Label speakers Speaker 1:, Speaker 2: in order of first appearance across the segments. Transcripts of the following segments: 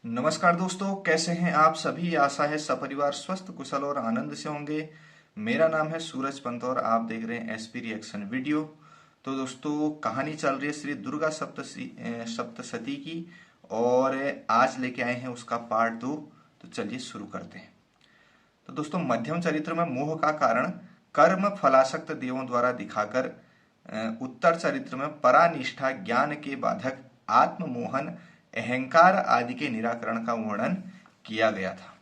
Speaker 1: नमस्कार दोस्तों, कैसे हैं आप सभी। आशा है सपरिवार स्वस्थ कुशल और आनंद से होंगे। मेरा नाम है सूरज पंत और आप देख रहे हैं एसपी रिएक्शन वीडियो। तो दोस्तों, कहानी चल रही है श्री दुर्गा सप्तशती की और आज लेके आए हैं उसका पार्ट 2। तो चलिए शुरू करते हैं। तो दोस्तों, मध्यम चरित्र में मोह का कारण कर्म फलासक्त देवों द्वारा दिखाकर उत्तर चरित्र में परानिष्ठा ज्ञान के बाधक आत्ममोहन अहंकार आदि के निराकरण का वर्णन किया गया था।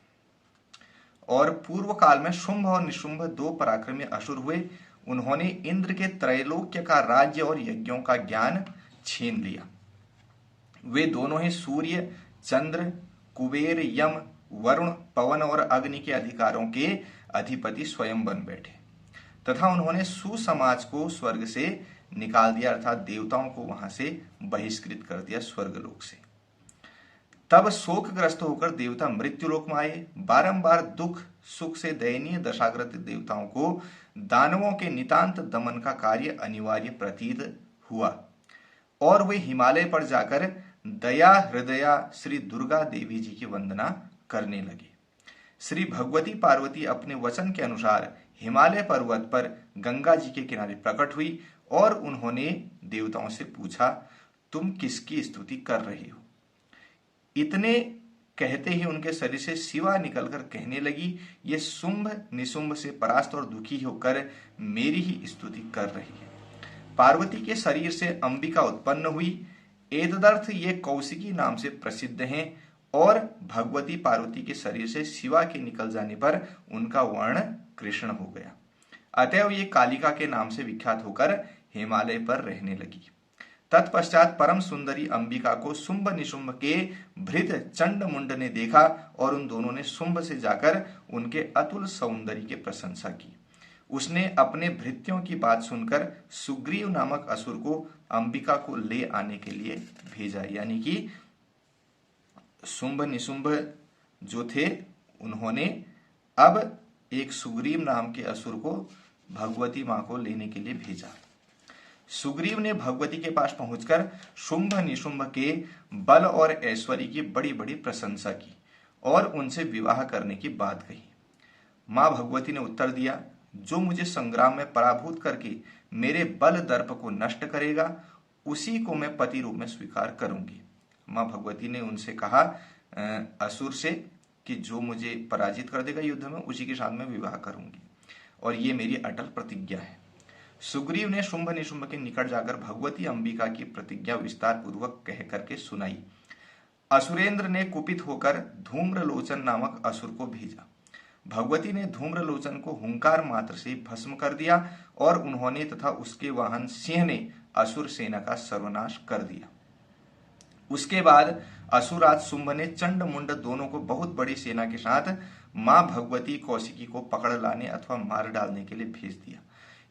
Speaker 1: और पूर्व काल में शुंभ और निशुंभ दो पराक्रमी असुर हुए। उन्होंने इंद्र के त्रैलोक्य का राज्य और यज्ञों का ज्ञान छीन लिया। वे दोनों ही सूर्य, चंद्र, कुबेर, यम, वरुण, पवन और अग्नि के अधिकारों के अधिपति स्वयं बन बैठे तथा उन्होंने सुसमाज को स्वर्ग से निकाल दिया, अर्थात देवताओं को वहां से बहिष्कृत कर दिया स्वर्गलोक से। तब शोकग्रस्त होकर देवता मृत्युलोक में आए। बारंबार दुख सुख से दयनीय दशाग्रस्त देवताओं को दानवों के नितांत दमन का कार्य अनिवार्य प्रतीत हुआ और वे हिमालय पर जाकर दया हृदया श्री दुर्गा देवी जी की वंदना करने लगे। श्री भगवती पार्वती अपने वचन के अनुसार हिमालय पर्वत पर गंगा जी के किनारे प्रकट हुई और उन्होंने देवताओं से पूछा, तुम किसकी स्तुति कर रहे हो। इतने कहते ही उनके शरीर से शिवा निकलकर कहने लगी, ये शुंभ निशुंभ से परास्त और दुखी होकर मेरी ही स्तुति कर रही है। पार्वती के शरीर से अंबिका उत्पन्न हुई। एतदर्थ ये कौशिकी नाम से प्रसिद्ध हैं और भगवती पार्वती के शरीर से शिवा के निकल जाने पर उनका वर्ण कृष्ण हो गया। अतएव ये कालिका के नाम से विख्यात होकर हिमालय पर रहने लगी। तत्पश्चात परम सुंदरी अंबिका को शुंभ निशुंभ के भृत चंड मुंड ने देखा और उन दोनों ने शुंभ से जाकर उनके अतुल सौंदर्य की प्रशंसा की। उसने अपने भृत्यों की बात सुनकर सुग्रीव नामक असुर को अंबिका को ले आने के लिए भेजा। यानी कि शुंभ निशुंभ जो थे उन्होंने अब एक सुग्रीव नाम के असुर को भगवती मां को लेने के लिए भेजा। सुग्रीव ने भगवती के पास पहुंचकर शुंभ निशुंभ के बल और ऐश्वर्य की बड़ी बड़ी प्रशंसा की और उनसे विवाह करने की बात कही। मां भगवती ने उत्तर दिया, जो मुझे संग्राम में पराभूत करके मेरे बल दर्प को नष्ट करेगा उसी को मैं पति रूप में स्वीकार करूंगी। मां भगवती ने उनसे कहा असुर से कि जो मुझे पराजित कर देगा युद्ध में उसी के साथ मैं विवाह करूंगी और ये मेरी अटल प्रतिज्ञा है। सुग्रीव ने शुंभ निशुंभ के निकट जाकर भगवती अंबिका की प्रतिज्ञा विस्तार पूर्वक कह करके सुनाई। असुरेंद्र ने कुपित होकर धूम्रलोचन नामक असुर को भेजा। भगवती ने धूम्रलोचन को हुंकार मात्र से भस्म कर दिया और उन्होंने तथा उसके वाहन सिंह ने असुर सेना का सर्वनाश कर दिया। उसके बाद असुराज शुंभ ने चंड मुंड दोनों को बहुत बड़ी सेना के साथ मां भगवती कौशिकी को पकड़ लाने अथवा मार डालने के लिए भेज दिया।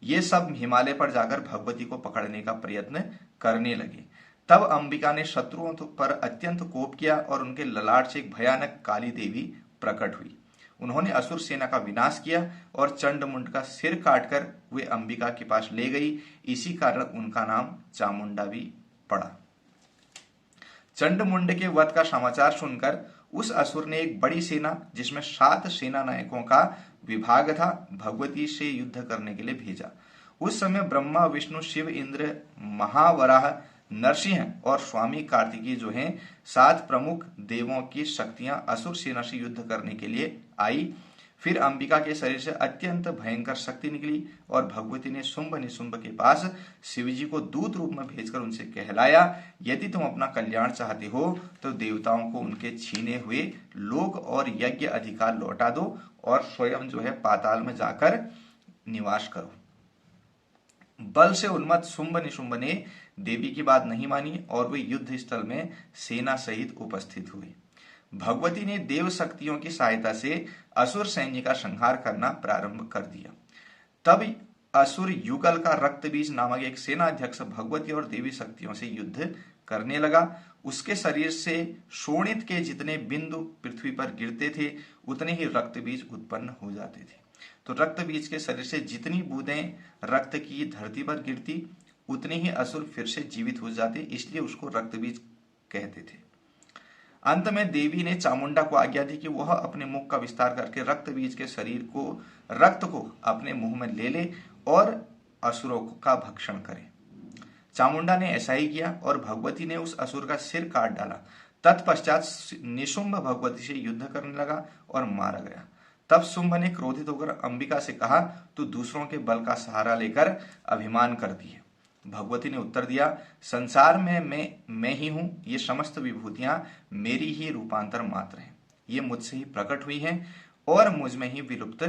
Speaker 1: ये सब हिमालय पर जाकर भगवती को पकड़ने का प्रयत्न करने लगे। तब अंबिका ने शत्रुओं पर अत्यंत कोप किया और उनके ललाट से एक भयानक काली देवी प्रकट हुई। उन्होंने असुर सेना का विनाश किया और चंडमुंड का सिर काटकर वे अंबिका के पास ले गई। इसी कारण उनका नाम चामुंडा भी पड़ा। चंडमुंड के वध का समाचार सुनकर उस असुर ने एक बड़ी सेना जिसमें 7 सेना नायकों का विभाग था भगवती से युद्ध करने के लिए भेजा। उस समय ब्रह्मा विष्णु शिव इंद्र महावराह नरसिंह और स्वामी कार्तिकी जो हैं 7 प्रमुख देवों की शक्तियां असुर सेना से युद्ध करने के लिए आई। फिर अंबिका के शरीर से अत्यंत भयंकर शक्ति निकली और भगवती ने शुंभ निशुंभ के पास शिवजी को दूत रूप में भेजकर उनसे कहलाया, यदि तुम अपना कल्याण चाहते हो तो देवताओं को उनके छीने हुए लोक और यज्ञ अधिकार लौटा दो और स्वयं जो है पाताल में जाकर निवास करो। बल से उन्मत्त शुंभ निशुंभ ने देवी की बात नहीं मानी और वे युद्ध स्थल में सेना सहित उपस्थित हुए। भगवती ने देव शक्तियों की सहायता से असुर सैन्य का संहार करना प्रारंभ कर दिया। तब असुर युगल का रक्तबीज नामक एक सेनाध्यक्ष भगवती और देवी शक्तियों से युद्ध करने लगा। उसके शरीर से शोणित के जितने बिंदु पृथ्वी पर गिरते थे उतने ही रक्तबीज उत्पन्न हो जाते थे। तो रक्तबीज के शरीर से जितनी बूंदें रक्त की धरती पर गिरती उतने ही असुर फिर से जीवित हो जाते, इसलिए उसको रक्तबीज कहते थे। अंत में देवी ने चामुंडा को आज्ञा दी कि वह अपने मुख का विस्तार करके रक्त बीज के रक्त को अपने मुंह में ले ले और असुरों का भक्षण करे। चामुंडा ने ऐसा ही किया और भगवती ने उस असुर का सिर काट डाला। तत्पश्चात निशुंभ भगवती से युद्ध करने लगा और मारा गया। तब शुंभ ने क्रोधित होकर अंबिका से कहा, तू दूसरों के बल का सहारा लेकर अभिमान करती है। भगवती ने उत्तर दिया, संसार में मैं ही हूं। ये समस्त विभूतियां मेरी ही रूपांतर मात्र हैं। ये मुझसे ही प्रकट हुई हैं और मुझ में ही विलुप्त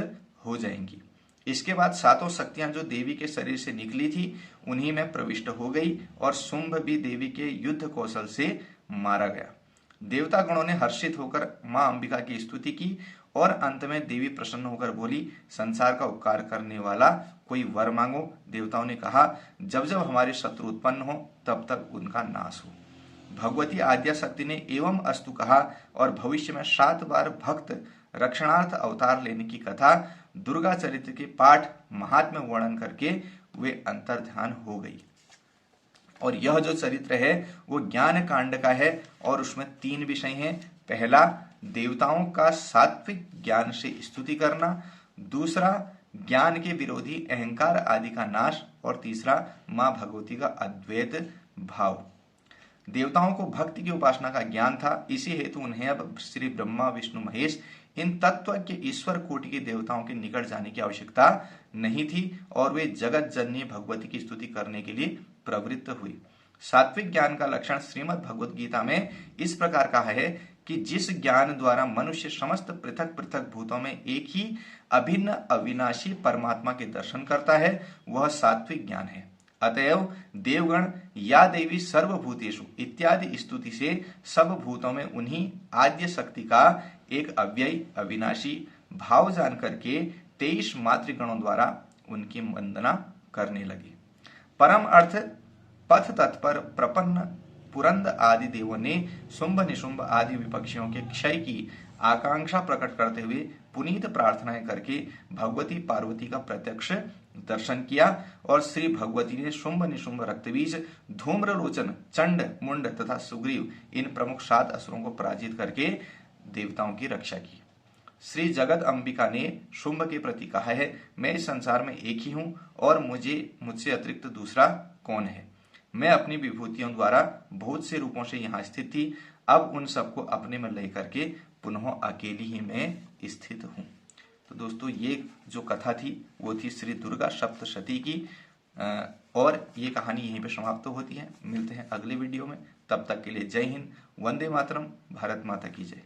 Speaker 1: हो जाएंगी। इसके बाद सातों शक्तियां जो देवी के शरीर से निकली थी उन्हीं में प्रविष्ट हो गई और शुंभ भी देवी के युद्ध कौशल से मारा गया। देवता गणों ने हर्षित होकर मां अंबिका की स्तुति की और अंत में देवी प्रसन्न होकर बोली, संसार का उपकार करने वाला कोई वर मांगो। देवताओं ने कहा, जब जब हमारे शत्रु उत्पन्न हो तब तक उनका नाश हो। भगवती आद्या शक्ति ने एवं अस्तु कहा और भविष्य में 7 बार भक्त रक्षणार्थ अवतार लेने की कथा दुर्गा चरित्र के पाठ महात्म्य वर्णन करके वे अंतर ध्यान हो गई। और यह जो चरित्र है वो ज्ञान कांड का है और उसमें 3 विषय हैं। पहला, देवताओं का सात्विक ज्ञान से स्तुति करना। दूसरा, ज्ञान के विरोधी अहंकार आदि का नाश। और तीसरा, मां भगवती का अद्वैत भाव। देवताओं को भक्ति की उपासना का ज्ञान था, इसी हेतु उन्हें अब श्री ब्रह्मा विष्णु महेश इन तत्व के ईश्वर कोटि के देवताओं के निकट जाने की आवश्यकता नहीं थी और वे जगत जननी भगवती की स्तुति करने के लिए प्रवृत्त हुई। सात्विक ज्ञान का लक्षण श्रीमद् भगवत गीता में इस प्रकार कहा है कि जिस ज्ञान द्वारा मनुष्य समस्त पृथक पृथक भूतों में एक ही अभिन्न अविनाशी परमात्मा के दर्शन करता है वह सात्विक ज्ञान है। अतएव देवगण या देवी सर्वभूतेषु इत्यादि स्तुति से सब भूतों में उन्हीं आद्य शक्ति का एक अव्ययी अविनाशी भाव जान करके 23 मातृगणों द्वारा उनकी वंदना करने लगे। परम अर्थ पथ तत्पर प्रपन्न पुरंद आदि देवों ने शुंभ निशुंभ आदि विपक्षियों के क्षय की आकांक्षा प्रकट करते हुए पुनीत प्रार्थनाएं करके भगवती पार्वती का प्रत्यक्ष दर्शन किया और श्री भगवती ने शुंभ निशुंभ रक्तबीज धूम्रलोचन चंड मुंड तथा सुग्रीव इन प्रमुख 7 असुरों को पराजित करके देवताओं की रक्षा की। श्री जगत अंबिका ने शुंभ के प्रति कहा है, मैं इस संसार में एक ही हूं और मुझसे अतिरिक्त दूसरा कौन है। मैं अपनी विभूतियों द्वारा बहुत से रूपों से यहाँ स्थित थी, अब उन सबको अपने में ले करके पुनः अकेली ही मैं स्थित हूँ। तो दोस्तों ये जो कथा थी वो थी श्री दुर्गा सप्तशती की और ये कहानी यहीं पे समाप्त होती है। मिलते हैं अगले वीडियो में, तब तक के लिए जय हिंद, वंदे मातरम, भारत माता की जय।